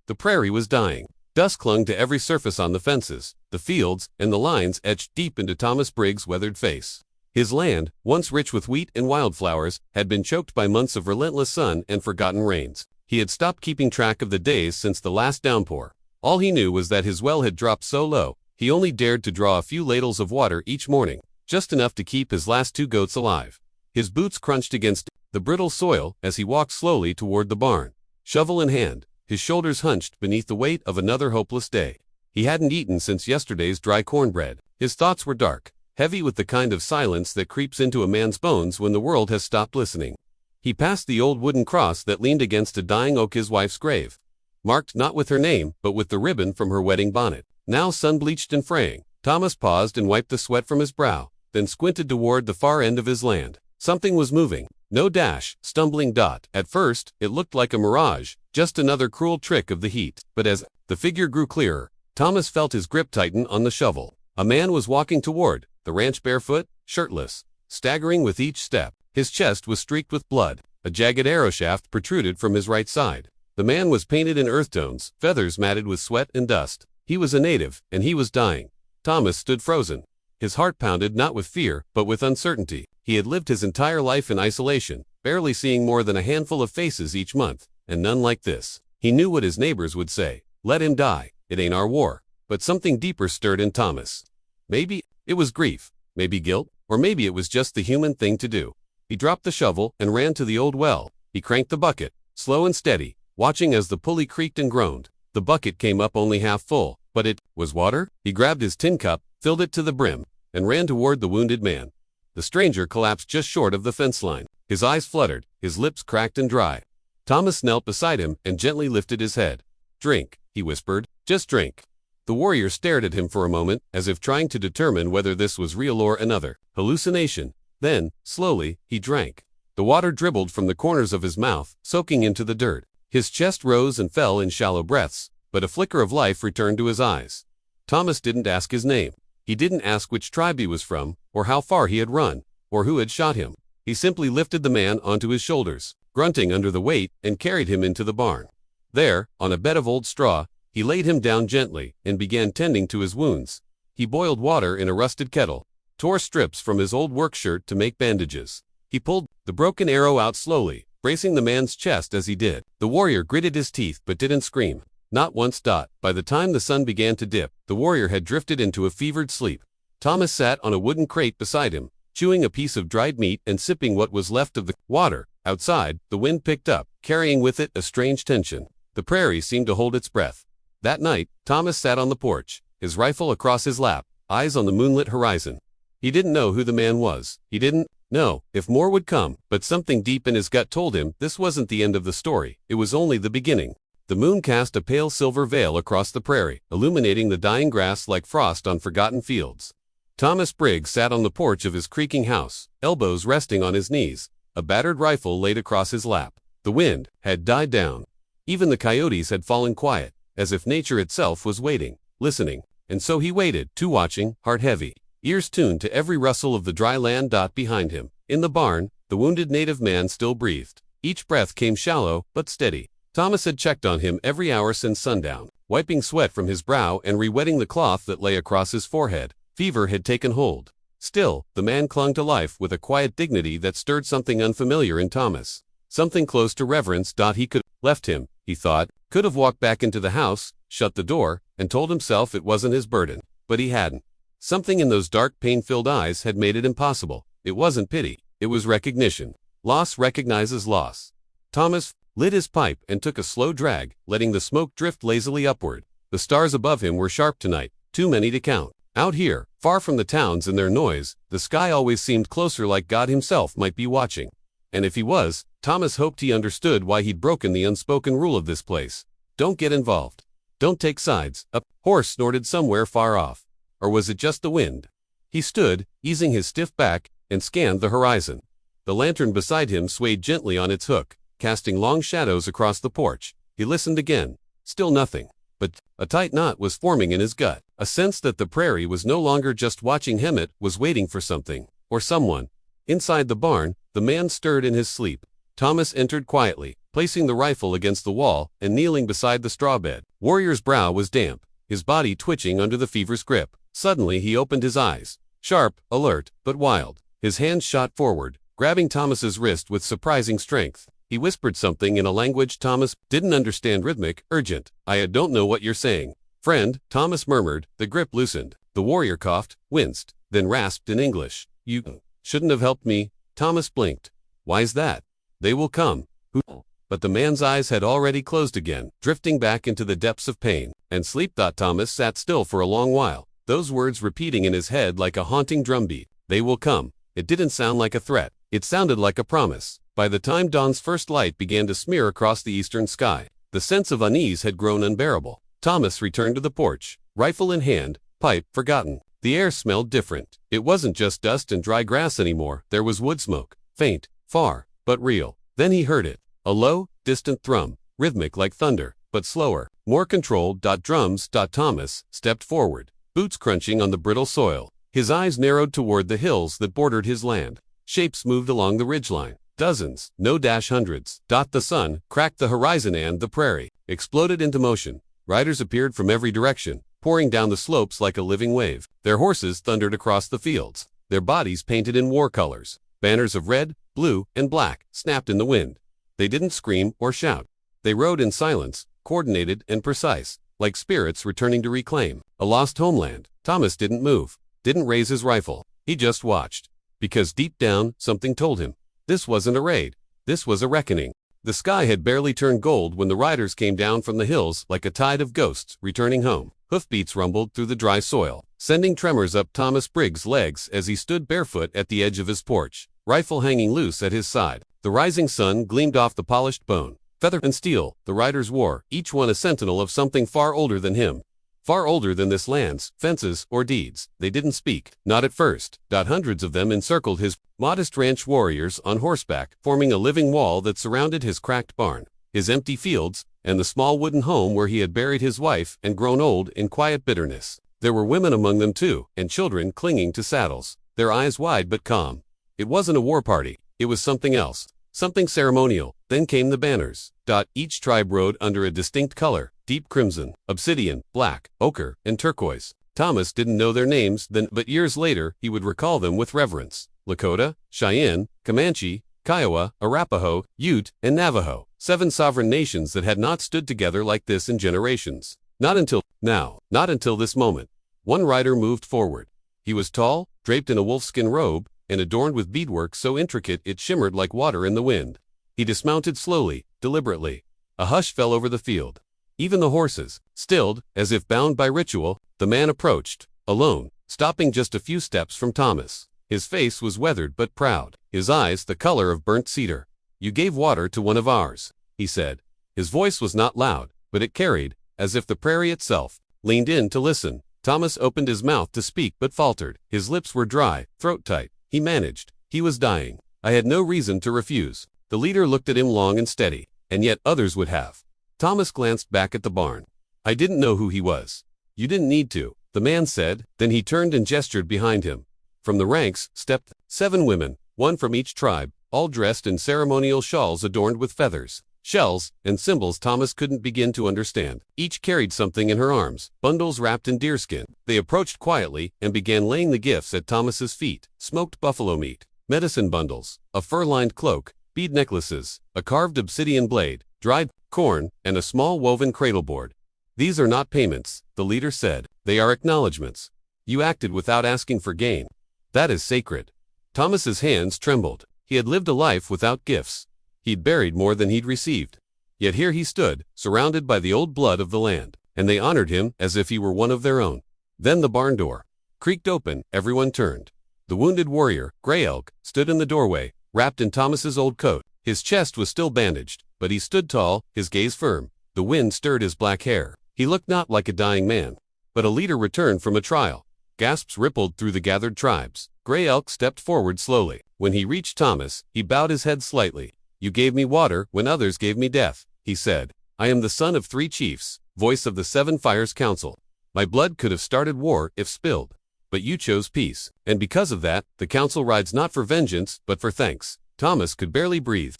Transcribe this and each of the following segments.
The prairie was dying. Dust clung to every surface on the fences, the fields, and the lines etched deep into Thomas Briggs' weathered face. His land, once rich with wheat and wildflowers, had been choked by months of relentless sun and forgotten rains. He had stopped keeping track of the days since the last downpour. All he knew was that his well had dropped so low, he only dared to draw a few ladles of water each morning, just enough to keep his last 2 goats alive. His boots crunched against the brittle soil as he walked slowly toward the barn, shovel in hand, his shoulders hunched beneath the weight of another hopeless day. He hadn't eaten since yesterday's dry cornbread. His thoughts were dark, heavy with the kind of silence that creeps into a man's bones when the world has stopped listening. He passed the old wooden cross that leaned against a dying oak, his wife's grave, marked not with her name but with the ribbon from her wedding bonnet. Now sun-bleached and fraying, Thomas paused and wiped the sweat from his brow, then squinted toward the far end of his land. Something was moving. No dash, stumbling dot. At first, it looked like a mirage, just another cruel trick of the heat. But as the figure grew clearer, Thomas felt his grip tighten on the shovel. A man was walking toward the ranch barefoot, shirtless, staggering with each step. His chest was streaked with blood. A jagged arrow shaft protruded from his right side. The man was painted in earth tones, feathers matted with sweat and dust. He was a native, and he was dying. Thomas stood frozen. His heart pounded not with fear, but with uncertainty. He had lived his entire life in isolation, barely seeing more than a handful of faces each month, and none like this. He knew what his neighbors would say. Let him die. It ain't our war. But something deeper stirred in Thomas. Maybe it was grief, maybe guilt, or maybe it was just the human thing to do. He dropped the shovel and ran to the old well. He cranked the bucket, slow and steady, watching as the pulley creaked and groaned. The bucket came up only half full, but it was water. He grabbed his tin cup, filled it to the brim, and ran toward the wounded man. The stranger collapsed just short of the fence line. His eyes fluttered, his lips cracked and dry. Thomas knelt beside him and gently lifted his head. "Drink," he whispered. "Just drink." The warrior stared at him for a moment, as if trying to determine whether this was real or another hallucination. Then, slowly, he drank. The water dribbled from the corners of his mouth, soaking into the dirt. His chest rose and fell in shallow breaths, but a flicker of life returned to his eyes. Thomas didn't ask his name. He didn't ask which tribe he was from, or how far he had run, or who had shot him. He simply lifted the man onto his shoulders, grunting under the weight, and carried him into the barn. There, on a bed of old straw, he laid him down gently, and began tending to his wounds. He boiled water in a rusted kettle, tore strips from his old work shirt to make bandages. He pulled the broken arrow out slowly, bracing the man's chest as he did. The warrior gritted his teeth but didn't scream. Not once. By the time the sun began to dip, the warrior had drifted into a fevered sleep. Thomas sat on a wooden crate beside him, chewing a piece of dried meat and sipping what was left of the water. Outside, the wind picked up, carrying with it a strange tension. The prairie seemed to hold its breath. That night, Thomas sat on the porch, his rifle across his lap, eyes on the moonlit horizon. He didn't know who the man was. He didn't know if more would come, but something deep in his gut told him this wasn't the end of the story. It was only the beginning. The moon cast a pale silver veil across the prairie, illuminating the dying grass like frost on forgotten fields. Thomas Briggs sat on the porch of his creaking house, elbows resting on his knees, a battered rifle laid across his lap. The wind had died down. Even the coyotes had fallen quiet, as if nature itself was waiting, listening. And so he waited, too, watching, heart heavy, ears tuned to every rustle of the dry land. Behind him, in the barn, the wounded native man still breathed. Each breath came shallow, but steady. Thomas had checked on him every hour since sundown, wiping sweat from his brow and re-wetting the cloth that lay across his forehead. Fever had taken hold. Still, the man clung to life with a quiet dignity that stirred something unfamiliar in Thomas. Something close to reverence. He could have left him, he thought, could have walked back into the house, shut the door, and told himself it wasn't his burden. But he hadn't. Something in those dark, pain-filled eyes had made it impossible. It wasn't pity. It was recognition. Loss recognizes loss. Thomas lit his pipe and took a slow drag, letting the smoke drift lazily upward. The stars above him were sharp tonight, too many to count. Out here, far from the towns and their noise, the sky always seemed closer, like God himself might be watching. And if he was, Thomas hoped he understood why he'd broken the unspoken rule of this place. Don't get involved. Don't take sides. A horse snorted somewhere far off. Or was it just the wind? He stood, easing his stiff back, and scanned the horizon. The lantern beside him swayed gently on its hook, casting long shadows across the porch. He listened again. Still nothing. But a tight knot was forming in his gut. A sense that the prairie was no longer just watching him, it was waiting for something, or someone. Inside the barn, the man stirred in his sleep. Thomas entered quietly, placing the rifle against the wall and kneeling beside the straw bed. Warrior's brow was damp, his body twitching under the fever's grip. Suddenly he opened his eyes. Sharp, alert, but wild. His hands shot forward, grabbing Thomas's wrist with surprising strength. He whispered something in a language Thomas didn't understand, rhythmic, urgent. "I don't know what you're saying, friend," Thomas murmured. The grip loosened. The warrior coughed, winced, then rasped in English. "You shouldn't have helped me." Thomas blinked. "Why's that?" "They will come." "Who?" But the man's eyes had already closed again, drifting back into the depths of pain and sleep. Thomas sat still for a long while, those words repeating in his head like a haunting drumbeat. "They will come." It didn't sound like a threat. It sounded like a promise. By the time dawn's first light began to smear across the eastern sky, the sense of unease had grown unbearable. Thomas returned to the porch, rifle in hand, pipe forgotten. The air smelled different. It wasn't just dust and dry grass anymore. There was wood smoke, faint, far, but real. Then he heard it. A low, distant thrum, rhythmic like thunder, but slower, more controlled. Drums. Thomas stepped forward, boots crunching on the brittle soil. His eyes narrowed toward the hills that bordered his land. Shapes moved along the ridgeline. Dozens, no hundreds. The sun cracked the horizon and the prairie exploded into motion. Riders appeared from every direction, pouring down the slopes like a living wave. Their horses thundered across the fields, their bodies painted in war colors. Banners of red, blue, and black snapped in the wind. They didn't scream or shout. They rode in silence, coordinated and precise, like spirits returning to reclaim a lost homeland. Thomas didn't move, didn't raise his rifle. He just watched. Because deep down, something told him, this wasn't a raid. This was a reckoning. The sky had barely turned gold when the riders came down from the hills like a tide of ghosts returning home. Hoofbeats rumbled through the dry soil, sending tremors up Thomas Briggs' legs as he stood barefoot at the edge of his porch, rifle hanging loose at his side. The rising sun gleamed off the polished bone. Feather and steel, the riders wore, each one a sentinel of something far older than him. Far older than this land's fences or deeds. They didn't speak, not at first. Hundreds of them encircled his modest ranch, warriors on horseback, forming a living wall that surrounded his cracked barn, his empty fields, and the small wooden home where he had buried his wife and grown old in quiet bitterness. There were women among them too, and children clinging to saddles, their eyes wide but calm. It wasn't a war party, it was something else, something ceremonial. Then came the banners. Each tribe rode under a distinct color, deep crimson, obsidian, black, ochre, and turquoise. Thomas didn't know their names then, but years later he would recall them with reverence. Lakota, Cheyenne, Comanche, Kiowa, Arapaho, Ute, and Navajo. 7 sovereign nations that had not stood together like this in generations. Not until now, not until this moment. One rider moved forward. He was tall, draped in a wolfskin robe, and adorned with beadwork so intricate it shimmered like water in the wind. He dismounted slowly, deliberately. A hush fell over the field. Even the horses, stilled, as if bound by ritual. The man approached, alone, stopping just a few steps from Thomas. His face was weathered but proud, his eyes the color of burnt cedar. "You gave water to one of ours," he said. His voice was not loud, but it carried, as if the prairie itself leaned in to listen. Thomas opened his mouth to speak but faltered. His lips were dry, throat tight. He managed. "He was dying. I had no reason to refuse." The leader looked at him long and steady, and yet others would have. Thomas glanced back at the barn. "I didn't know who he was." "You didn't need to," the man said. Then he turned and gestured behind him. From the ranks stepped 7 women, one from each tribe, all dressed in ceremonial shawls adorned with feathers, shells, and symbols Thomas couldn't begin to understand. Each carried something in her arms, bundles wrapped in deerskin. They approached quietly and began laying the gifts at Thomas's feet: smoked buffalo meat, medicine bundles, a fur-lined cloak, bead necklaces, a carved obsidian blade, dried corn, and a small woven cradleboard. "These are not payments," the leader said. "They are acknowledgments. You acted without asking for gain. That is sacred." Thomas's hands trembled. He had lived a life without gifts. He'd buried more than he'd received. Yet here he stood, surrounded by the old blood of the land, and they honored him as if he were one of their own. Then the barn door creaked open. Everyone turned. The wounded warrior, Gray Elk, stood in the doorway, wrapped in Thomas's old coat. His chest was still bandaged, but he stood tall, his gaze firm. The wind stirred his black hair. He looked not like a dying man, but a leader returned from a trial. Gasps rippled through the gathered tribes. Gray Elk stepped forward slowly. When he reached Thomas, he bowed his head slightly. "You gave me water when others gave me death," he said. "I am the son of 3 chiefs, voice of the 7 Fires Council. My blood could have started war if spilled. But you chose peace, and because of that, the council rides not for vengeance, but for thanks." Thomas could barely breathe.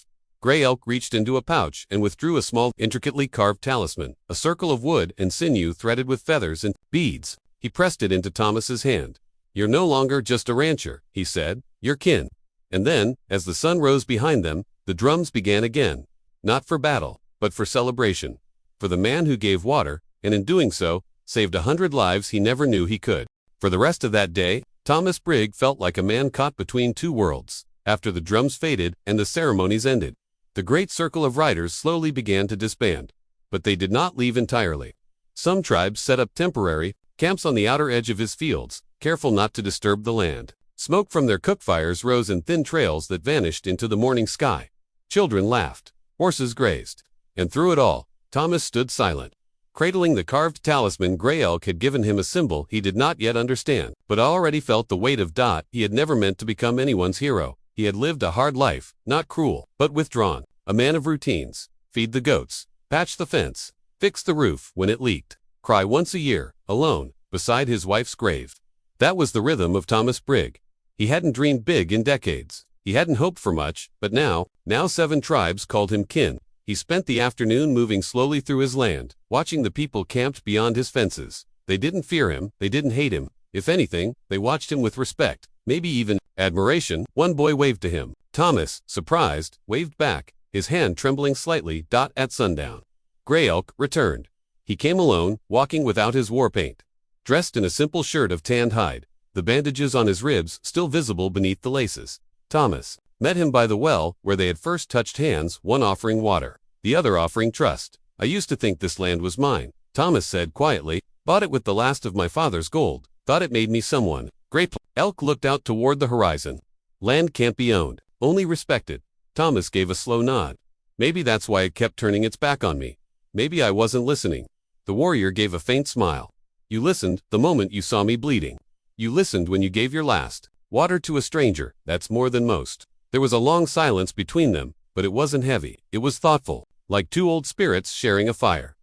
Gray Elk reached into a pouch and withdrew a small, intricately carved talisman, a circle of wood and sinew threaded with feathers and beads. He pressed it into Thomas's hand. "You're no longer just a rancher," he said. "You're kin." And then, as the sun rose behind them, the drums began again. Not for battle, but for celebration. For the man who gave water, and in doing so, saved 100 lives he never knew he could. For the rest of that day, Thomas Brigg felt like a man caught between two worlds. After the drums faded and the ceremonies ended, the great circle of riders slowly began to disband. But they did not leave entirely. Some tribes set up temporary camps on the outer edge of his fields, careful not to disturb the land. Smoke from their cook fires rose in thin trails that vanished into the morning sky. Children laughed. Horses grazed. And through it all, Thomas stood silent, cradling the carved talisman. Gray Elk had given him a symbol he did not yet understand, but already felt the weight of Dot. He had never meant to become anyone's hero. He had lived a hard life, not cruel, but withdrawn. A man of routines. Feed the goats. Patch the fence. Fix the roof when it leaked. Cry once a year, alone, beside his wife's grave. That was the rhythm of Thomas Brigg. He hadn't dreamed big in decades. He hadn't hoped for much, but now 7 tribes called him kin. He spent the afternoon moving slowly through his land, watching the people camped beyond his fences. They didn't fear him, they didn't hate him. If anything, they watched him with respect, maybe even admiration. One boy waved to him. Thomas, surprised, waved back, his hand trembling slightly. At sundown, Gray Elk returned. He came alone, walking without his war paint. Dressed in a simple shirt of tanned hide, the bandages on his ribs still visible beneath the laces. Thomas met him by the well, where they had first touched hands, one offering water, the other offering trust. "I used to think this land was mine," Thomas said quietly. "Bought it with the last of my father's gold. Thought it made me someone. Great." Elk looked out toward the horizon. "Land can't be owned, only respected." Thomas gave a slow nod. "Maybe that's why it kept turning its back on me. Maybe I wasn't listening." The warrior gave a faint smile. "You listened the moment you saw me bleeding. You listened when you gave your last water to a stranger. That's more than most." There was a long silence between them, but it wasn't heavy. It was thoughtful, like two old spirits sharing a fire.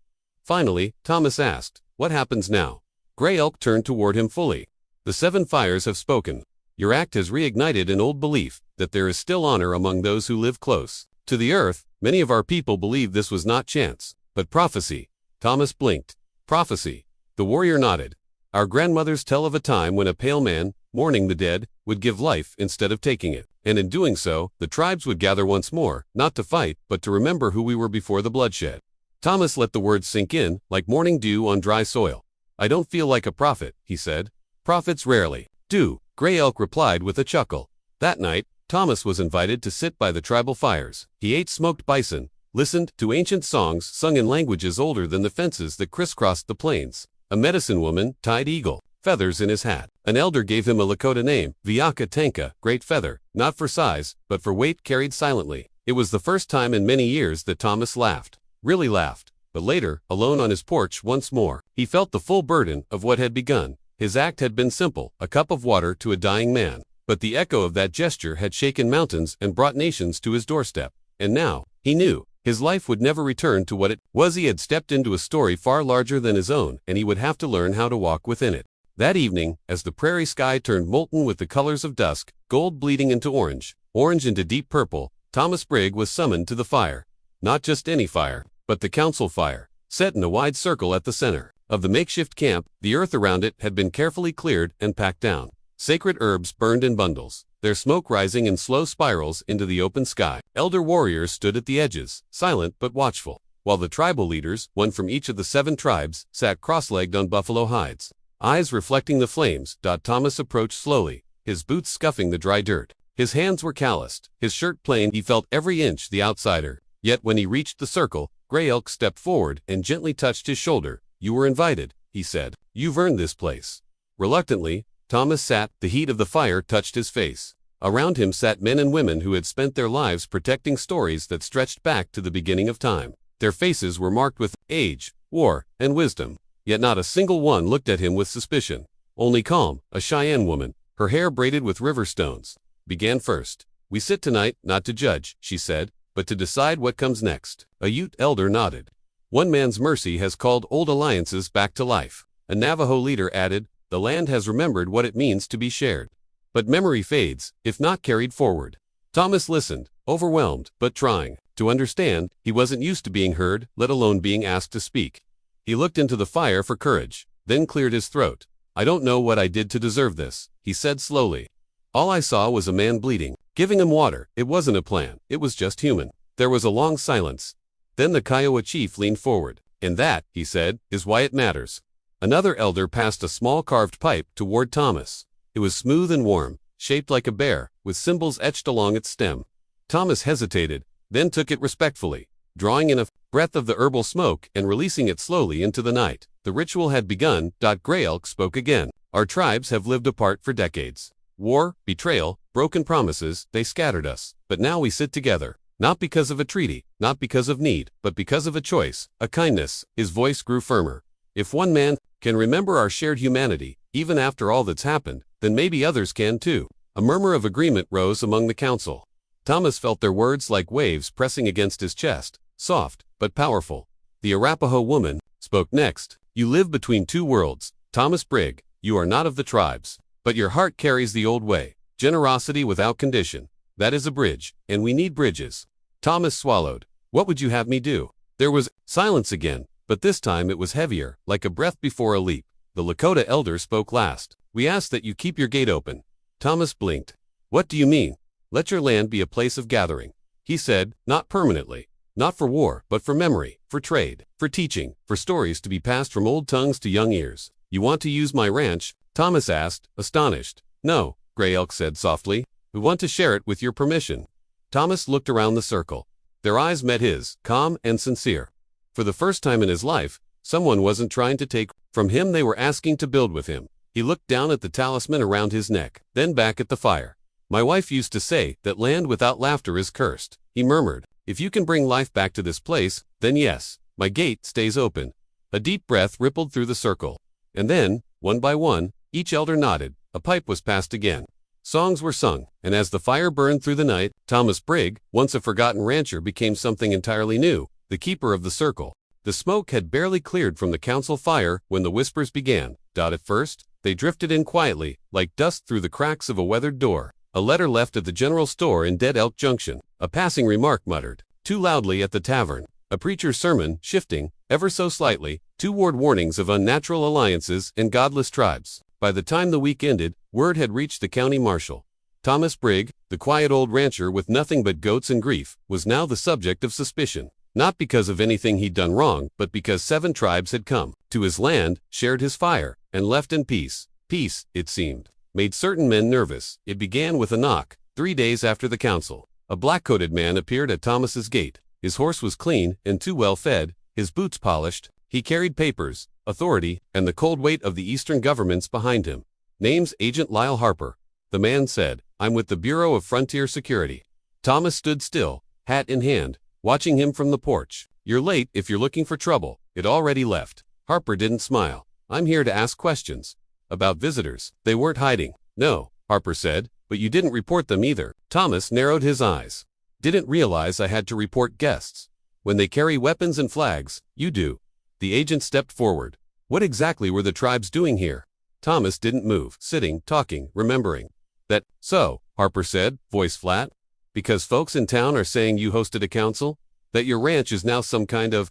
Finally, Thomas asked, "What happens now?" Gray Elk turned toward him fully. "The 7 fires have spoken. Your act has reignited an old belief that there is still honor among those who live close to the earth. Many of our people believe this was not chance, but prophecy." Thomas blinked. "Prophecy?" The warrior nodded. "Our grandmothers tell of a time when a pale man, mourning the dead, would give life instead of taking it. And in doing so, the tribes would gather once more, not to fight, but to remember who we were before the bloodshed." Thomas let the words sink in, like morning dew on dry soil. "I don't feel like a prophet," he said. "Prophets rarely do," Gray Elk replied with a chuckle. That night, Thomas was invited to sit by the tribal fires. He ate smoked bison, listened to ancient songs sung in languages older than the fences that crisscrossed the plains. A medicine woman tied eagle feathers in his hat. An elder gave him a Lakota name, Viaka Tanka, great feather, not for size, but for weight carried silently. It was the first time in many years that Thomas laughed. Really laughed. But later, alone on his porch once more, he felt the full burden of what had begun. His act had been simple, a cup of water to a dying man. But the echo of that gesture had shaken mountains and brought nations to his doorstep. And now, he knew, his life would never return to what it was. He had stepped into a story far larger than his own, and he would have to learn how to walk within it. That evening, as the prairie sky turned molten with the colors of dusk, gold bleeding into orange, orange into deep purple, Thomas Brigg was summoned to the fire. Not just any fire, but the council fire, set in a wide circle at the center of the makeshift camp. The earth around it had been carefully cleared and packed down. Sacred herbs burned in bundles, their smoke rising in slow spirals into the open sky. Elder warriors stood at the edges, silent but watchful, while the tribal leaders, one from each of the 7 tribes, sat cross-legged on buffalo hides, eyes reflecting the flames. Thomas approached slowly, his boots scuffing the dry dirt. His hands were calloused, his shirt plain. He felt every inch the outsider. Yet when he reached the circle, Gray Elk stepped forward and gently touched his shoulder. "You were invited," he said. "You've earned this place." Reluctantly, Thomas sat. The heat of the fire touched his face. Around him sat men and women who had spent their lives protecting stories that stretched back to the beginning of time. Their faces were marked with age, war, and wisdom. Yet not a single one looked at him with suspicion. Only Calm, a Cheyenne woman, her hair braided with river stones, began first. "We sit tonight not to judge," she said, "but to decide what comes next." A Ute elder nodded. "One man's mercy has called old alliances back to life." A Navajo leader added, "The land has remembered what it means to be shared. But memory fades, if not carried forward." Thomas listened, overwhelmed, but trying. To understand, he wasn't used to being heard, let alone being asked to speak. He looked into the fire for courage, then cleared his throat. "I don't know what I did to deserve this," he said slowly. "All I saw was a man bleeding. Giving him water, it wasn't a plan, it was just human." There was a long silence. Then the Kiowa chief leaned forward. "And that," he said, "is why it matters." Another elder passed a small carved pipe toward Thomas. It was smooth and warm, shaped like a bear, with symbols etched along its stem. Thomas hesitated, then took it respectfully, drawing in a breath of the herbal smoke and releasing it slowly into the night. The ritual had begun. Grey Elk spoke again. "Our tribes have lived apart for decades. War, betrayal, broken promises, they scattered us. But now we sit together. Not because of a treaty, not because of need, but because of a choice, a kindness." His voice grew firmer. "If one man can remember our shared humanity, even after all that's happened, then maybe others can too." A murmur of agreement rose among the council. Thomas felt their words like waves pressing against his chest, soft, but powerful. The Arapaho woman spoke next. "You live between two worlds, Thomas Brigg. You are not of the tribes, but your heart carries the old way. Generosity without condition. That is a bridge, and we need bridges." Thomas swallowed. "What would you have me do?" There was silence again, but this time it was heavier, like a breath before a leap. The Lakota elder spoke last. "We ask that you keep your gate open." Thomas blinked. "What do you mean?" "Let your land be a place of gathering," he said, "not permanently. Not for war, but for memory, for trade, for teaching, for stories to be passed from old tongues to young ears." "You want to use my ranch?" Thomas asked, astonished. "No," Grey Elk said softly. "We want to share it with your permission." Thomas looked around the circle. Their eyes met his, calm and sincere. For the first time in his life, someone wasn't trying to take from him, they were asking to build with him. He looked down at the talisman around his neck, then back at the fire. "My wife used to say that land without laughter is cursed," he murmured. "If you can bring life back to this place, then yes, my gate stays open." A deep breath rippled through the circle. And then, one by one, each elder nodded. A pipe was passed again. Songs were sung, and as the fire burned through the night, Thomas Brigg, once a forgotten rancher, became something entirely new, the keeper of the circle. The smoke had barely cleared from the council fire when the whispers began. At first, they drifted in quietly, like dust through the cracks of a weathered door. A letter left at the general store in Dead Elk Junction. A passing remark muttered too loudly at the tavern. A preacher's sermon, shifting, ever so slightly, toward warnings of unnatural alliances and godless tribes. By the time the week ended, word had reached the county marshal. Thomas Brigg, the quiet old rancher with nothing but goats and grief, was now the subject of suspicion. Not because of anything he'd done wrong, but because 7 tribes had come to his land, shared his fire, and left in peace. Peace, it seemed, made certain men nervous. It began with a knock. 3 days after the council, a black-coated man appeared at Thomas's gate. His horse was clean and too well fed, his boots polished. He carried papers, authority, and the cold weight of the Eastern governments behind him. "Name's Agent Lyle Harper," the man said. "I'm with the Bureau of Frontier Security." Thomas stood still, hat in hand, watching him from the porch. "You're late if you're looking for trouble." It already left. Harper didn't smile. "I'm here to ask questions." "About visitors." "They weren't hiding." "No," Harper said, "but you didn't report them either." Thomas narrowed his eyes. "Didn't realize I had to report guests. When they carry weapons and flags, you do." The agent stepped forward. "What exactly were the tribes doing here?" Thomas didn't move, sitting, talking, remembering. "That, so," Harper said, voice flat. "Because folks in town are saying you hosted a council? That your ranch is now some kind of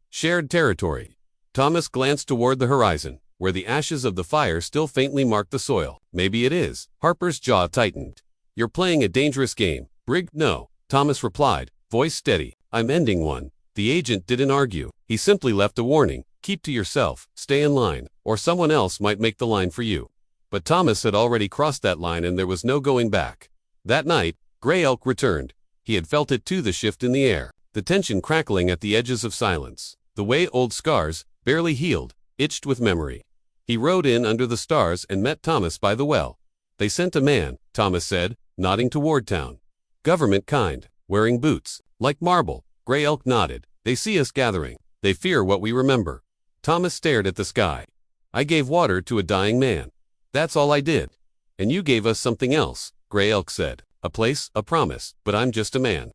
shared territory?" Thomas glanced toward the horizon, where the ashes of the fire still faintly marked the soil. "Maybe it is." Harper's jaw tightened. "You're playing a dangerous game, Brigg." "No," Thomas replied, voice steady. "I'm ending one." The agent didn't argue. He simply left a warning. "Keep to yourself, stay in line, or someone else might make the line for you." But Thomas had already crossed that line and there was no going back. That night, Grey Elk returned. He had felt it too, the shift in the air, the tension crackling at the edges of silence. The way old scars, barely healed, itched with memory. He rode in under the stars and met Thomas by the well. "They sent a man," Thomas said, nodding toward town. "Government kind, wearing boots, like marble." Grey Elk nodded. "They see us gathering. They fear what we remember." Thomas stared at the sky. "I gave water to a dying man. That's all I did." "And you gave us something else," Grey Elk said. "A place, a promise, but I'm just a man."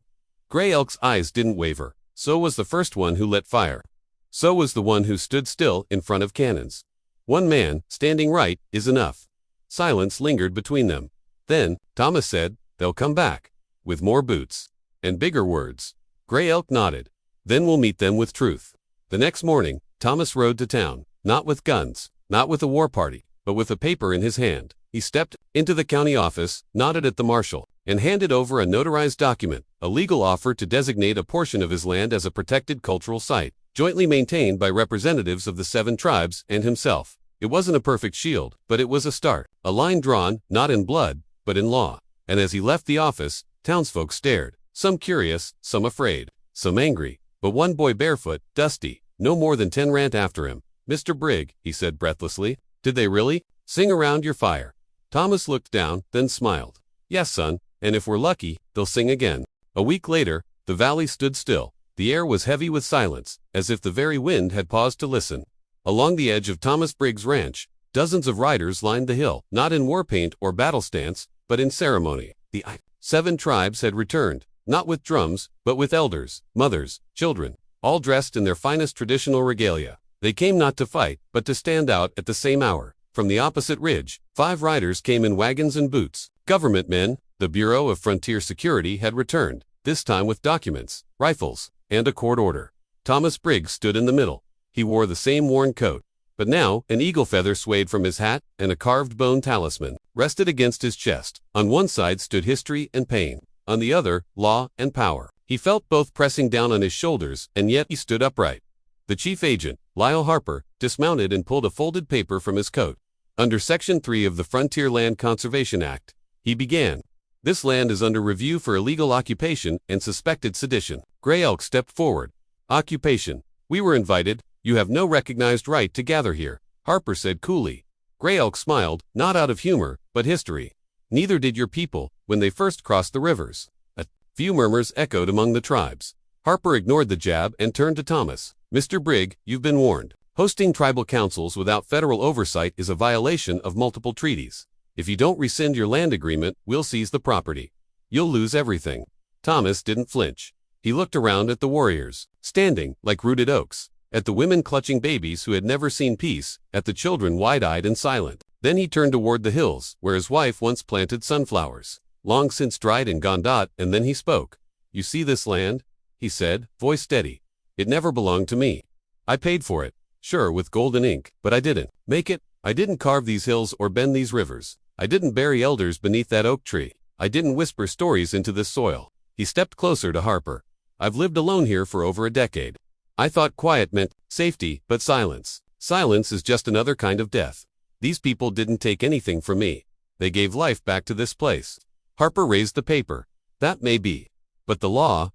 Grey Elk's eyes didn't waver. So was the first one who lit fire. So was the one who stood still in front of cannons. One man, standing right, is enough. Silence lingered between them. Then, Thomas said, "They'll come back. With more boots. And bigger words." Gray Elk nodded. Then we'll meet them with truth. The next morning, Thomas rode to town, not with guns, not with a war party, but with a paper in his hand. He stepped into the county office, nodded at the marshal, and handed over a notarized document, a legal offer to designate a portion of his land as a protected cultural site, jointly maintained by representatives of the 7 tribes and himself. It wasn't a perfect shield, but it was a start, a line drawn, not in blood, but in law. And as he left the office, townsfolk stared, some curious, some afraid, some angry, but one boy barefoot, dusty, no more than 10 ran after him. "Mr. Brigg," he said breathlessly, "did they really sing around your fire?" Thomas looked down, then smiled. "Yes, son, and if we're lucky, they'll sing again." A week later, the valley stood still. The air was heavy with silence, as if the very wind had paused to listen. Along the edge of Thomas Brigg's ranch, dozens of riders lined the hill, not in war paint or battle stance, but in ceremony. The 7 tribes had returned, not with drums, but with elders, mothers, children, all dressed in their finest traditional regalia. They came not to fight, but to stand out at the same hour. From the opposite ridge, 5 riders came in wagons and boots. Government men, the Bureau of Frontier Security had returned, this time with documents, rifles, and a court order. Thomas Brigg stood in the middle. He wore the same worn coat, but now an eagle feather swayed from his hat, and a carved bone talisman rested against his chest. On one side stood history and pain, on the other, law and power. He felt both pressing down on his shoulders, and yet he stood upright. The chief agent, Lyle Harper, dismounted and pulled a folded paper from his coat. Under Section 3 of the Frontier Land Conservation Act, he began. "This land is under review for illegal occupation and suspected sedition." Gray Elk stepped forward. "Occupation. We were invited. You have no recognized right to gather here," Harper said coolly. Gray Elk smiled, not out of humor, but history. "Neither did your people, when they first crossed the rivers." A few murmurs echoed among the tribes. Harper ignored the jab and turned to Thomas. "Mr. Brigg, you've been warned. Hosting tribal councils without federal oversight is a violation of multiple treaties. If you don't rescind your land agreement, we'll seize the property. You'll lose everything." Thomas didn't flinch. He looked around at the warriors, standing like rooted oaks, at the women clutching babies who had never seen peace, at the children wide-eyed and silent. Then he turned toward the hills, where his wife once planted sunflowers, long since dried and gone dot, and then he spoke. "You see this land?" he said, voice steady. "It never belonged to me. I paid for it, sure, with golden ink, but I didn't make it. I didn't carve these hills or bend these rivers. I didn't bury elders beneath that oak tree. I didn't whisper stories into this soil." He stepped closer to Harper. "I've lived alone here for over a decade. I thought quiet meant safety, but silence. Silence is just another kind of death. These people didn't take anything from me. They gave life back to this place." Harper raised the paper. "That may be. But the law,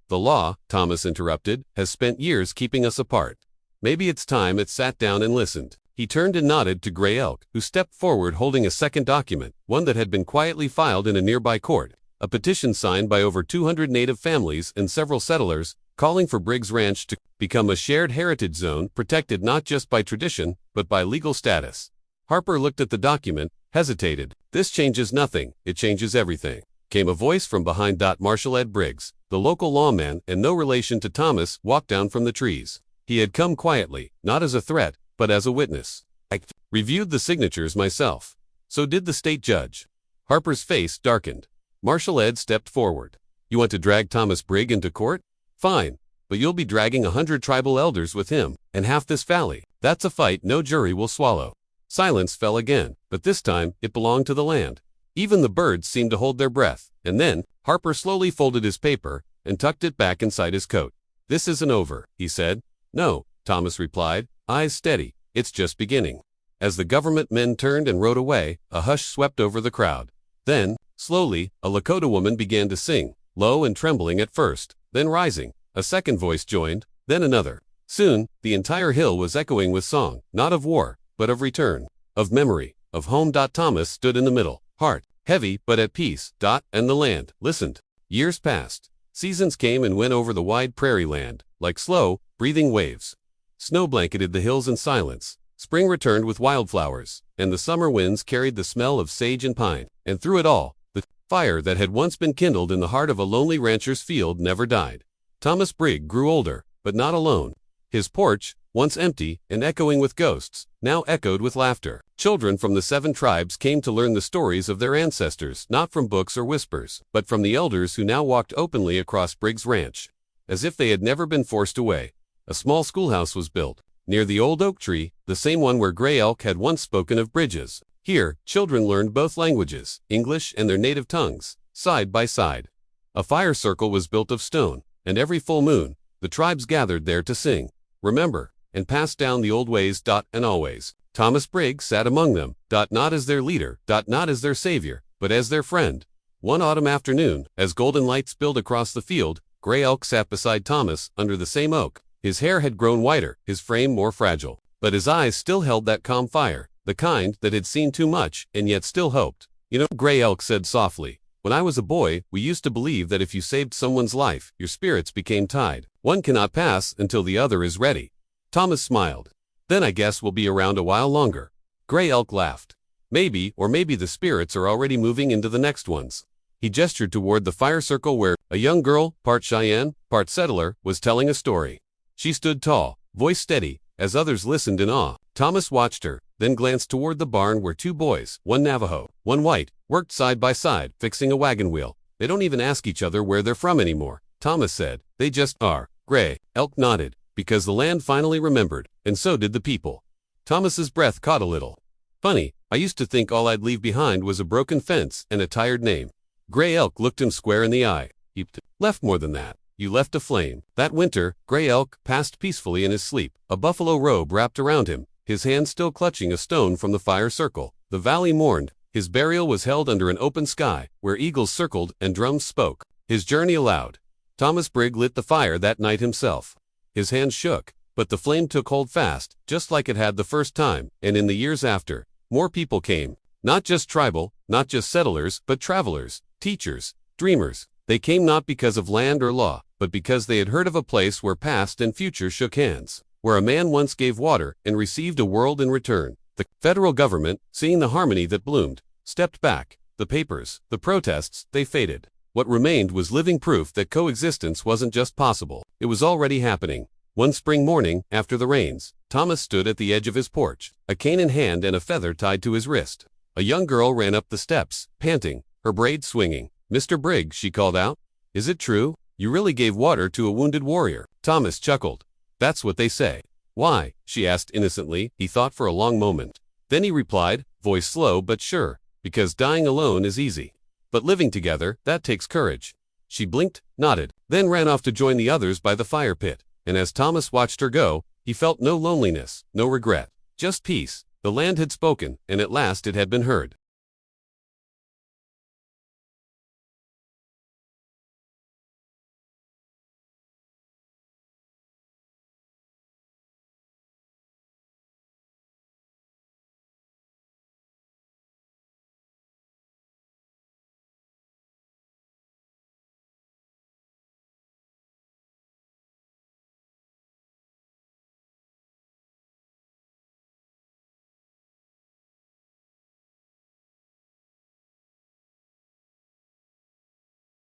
Thomas interrupted, has spent years keeping us apart. Maybe it's time it sat down and listened." He turned and nodded to Gray Elk, who stepped forward holding a second document, one that had been quietly filed in a nearby court, a petition signed by over 200 native families and several settlers, calling for Brigg's Ranch to become a shared heritage zone protected not just by tradition, but by legal status. Harper looked at the document, hesitated. "This changes nothing, it changes everything," came a voice from behind. Marshal Ed Briggs, the local lawman and no relation to Thomas, walked down from the trees. He had come quietly, not as a threat, but as a witness. "I reviewed the signatures myself. So did the state judge." Harper's face darkened. Marshal Ed stepped forward. "You want to drag Thomas Brigg into court? Fine, but you'll be dragging 100 tribal elders with him, and half this valley. That's a fight no jury will swallow." Silence fell again, but this time it belonged to the land. Even the birds seemed to hold their breath, and then Harper slowly folded his paper and tucked it back inside his coat. "This isn't over," he said. "No," Thomas replied, eyes steady, "it's just beginning." As the government men turned and rode away, a hush swept over the crowd. Then, slowly, a Lakota woman began to sing, low and trembling at first, then rising. A second voice joined, then another. Soon, the entire hill was echoing with song, not of war, but of return, of memory, of home. Thomas stood in the middle, heart heavy but at peace. And the land listened. Years passed. Seasons came and went over the wide prairie land, like slow, breathing waves. Snow blanketed the hills in silence. Spring returned with wildflowers, and the summer winds carried the smell of sage and pine. And through it all, the fire that had once been kindled in the heart of a lonely rancher's field never died. Thomas Brigg grew older, but not alone. His porch, once empty and echoing with ghosts, now echoed with laughter. Children from the 7 tribes came to learn the stories of their ancestors, not from books or whispers, but from the elders who now walked openly across Brigg's Ranch. as if they had never been forced away. A small schoolhouse was built, near the old oak tree, the same one where Gray Elk had once spoken of bridges. Here, children learned both languages, English and their native tongues, side by side. A fire circle was built of stone, and every full moon, the tribes gathered there to sing, remember, and pass down the old ways. And always, Thomas Briggs sat among them, not as their leader, not as their savior, but as their friend. One autumn afternoon, as golden light spilled across the field, Gray Elk sat beside Thomas under the same oak. His hair had grown whiter, his frame more fragile, but his eyes still held that calm fire, the kind that had seen too much and yet still hoped. You know, Gray Elk said softly, when I was a boy, we used to believe that if you saved someone's life, your spirits became tied. One cannot pass until the other is ready. Thomas smiled. Then I guess we'll be around a while longer. Gray Elk laughed. Maybe, or maybe the spirits are already moving into the next ones. He gestured toward the fire circle where a young girl, part Cheyenne, part settler, was telling a story. She stood tall, voice steady, as others listened in awe. Thomas watched her, then glanced toward the barn where two boys, one Navajo, one white, worked side by side, fixing a wagon wheel. They don't even ask each other where they're from anymore, Thomas said. They just are. Gray Elk nodded, because the land finally remembered, and so did the people. Thomas's breath caught a little. Funny, I used to think all I'd leave behind was a broken fence and a tired name. Gray Elk looked him square in the eye. You left more than that. You left a flame. That winter, Gray Elk passed peacefully in his sleep, a buffalo robe wrapped around him, his hand still clutching a stone from the fire circle. The valley mourned. His burial was held under an open sky, where eagles circled and drums spoke. His journey allowed. Thomas Briggs lit the fire that night himself. His hand shook, but the flame took hold fast, just like it had the first time, and in the years after, more people came. Not just tribal, not just settlers, but travelers, teachers, dreamers. They came not because of land or law, but because they had heard of a place where past and future shook hands, where a man once gave water and received a world in return. The federal government, seeing the harmony that bloomed, stepped back. The papers, the protests, they faded. What remained was living proof that coexistence wasn't just possible, it was already happening. One spring morning, after the rains, Thomas stood at the edge of his porch, a cane in hand and a feather tied to his wrist. A young girl ran up the steps, panting, her braids swinging. Mr. Briggs, she called out. Is it true? You really gave water to a wounded warrior? Thomas chuckled. That's what they say. Why? She asked innocently. He thought for a long moment. Then he replied, voice slow but sure, because dying alone is easy. But living together, that takes courage. She blinked, nodded, then ran off to join the others by the fire pit. And as Thomas watched her go, he felt no loneliness, no regret, just peace. The land had spoken, and at last it had been heard.